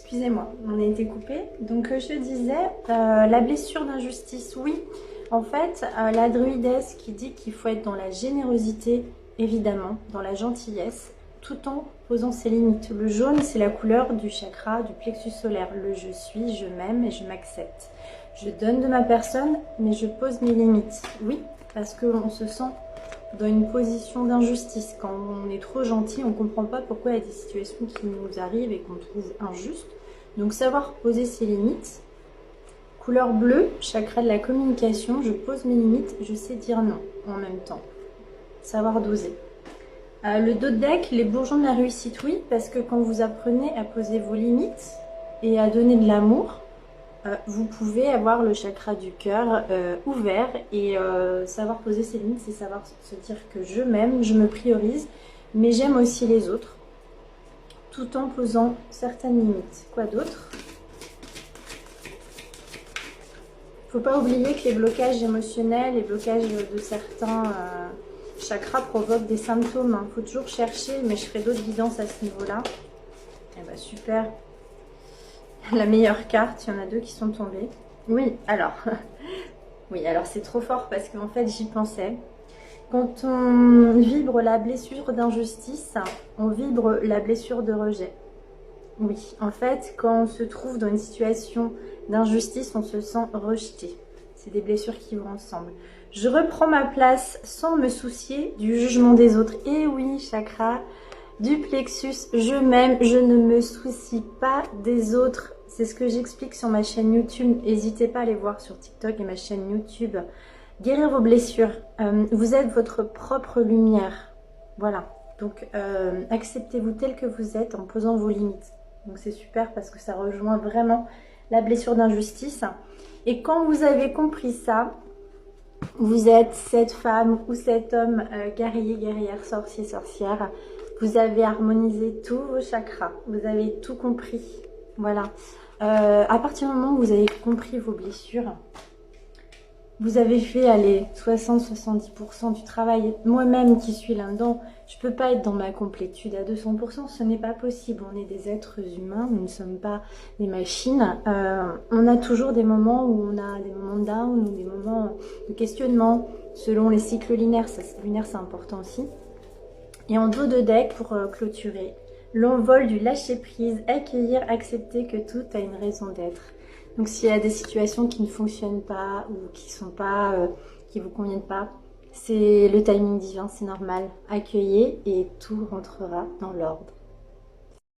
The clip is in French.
Excusez-moi, on a été coupé. Donc je disais, la blessure d'injustice, oui. En fait, la druidesse qui dit qu'il faut être dans la générosité, évidemment, dans la gentillesse, tout en posant ses limites. Le jaune, c'est la couleur du chakra, du plexus solaire. Le je suis, je m'aime et je m'accepte. Je donne de ma personne, mais je pose mes limites. Oui, parce qu'on se sent dans une position d'injustice. Quand on est trop gentil, on ne comprend pas pourquoi il y a des situations qui nous arrivent et qu'on trouve injustes. Donc savoir poser ses limites. Couleur bleue, chakra de la communication, je pose mes limites, je sais dire non en même temps. Savoir doser. Le dos de deck, les bourgeons de la réussite, oui, parce que quand vous apprenez à poser vos limites et à donner de l'amour, vous pouvez avoir le chakra du cœur ouvert et savoir poser ses limites, c'est savoir se dire que je m'aime, je me priorise, mais j'aime aussi les autres, tout en posant certaines limites. Quoi d'autre? Faut pas oublier que les blocages émotionnels, les blocages de certains chakras provoquent des symptômes. Faut toujours chercher, mais je ferai d'autres guidances à ce niveau-là. Eh ben super. La meilleure carte, il y en a deux qui sont tombées. Oui, alors, oui, alors c'est trop fort parce qu'en fait j'y pensais. Quand on vibre la blessure d'injustice, on vibre la blessure de rejet. Oui, en fait, quand on se trouve dans une situation d'injustice, on se sent rejeté. C'est des blessures qui vont ensemble. Je reprends ma place sans me soucier du jugement des autres. Et oui, chakra du plexus, je m'aime, je ne me soucie pas des autres. C'est ce que j'explique sur ma chaîne YouTube. N'hésitez pas à aller voir sur TikTok et ma chaîne YouTube. Guérir vos blessures. Vous êtes votre propre lumière. Voilà. Donc, acceptez-vous tel que vous êtes en posant vos limites. Donc, c'est super parce que ça rejoint vraiment la blessure d'injustice. Et quand vous avez compris ça, vous êtes cette femme ou cet homme guerrier, guerrière, sorcier, sorcière. Vous avez harmonisé tous vos chakras. Vous avez tout compris. Voilà. À partir du moment où vous avez compris vos blessures, vous avez fait, allez, 60-70% du travail. Moi-même qui suis là-dedans, je ne peux pas être dans ma complétude à 200%. Ce n'est pas possible. On est des êtres humains, nous ne sommes pas des machines. On a toujours des moments où on a des moments de down ou des moments de questionnement selon les cycles lunaires. Ça, lunaire, c'est important aussi. Et en dos de deck, pour clôturer, l'envol du lâcher-prise, accueillir, accepter que tout a une raison d'être. Donc s'il y a des situations qui ne fonctionnent pas ou qui sont pas, qui vous conviennent pas, c'est le timing divin, c'est normal. Accueillez et tout rentrera dans l'ordre.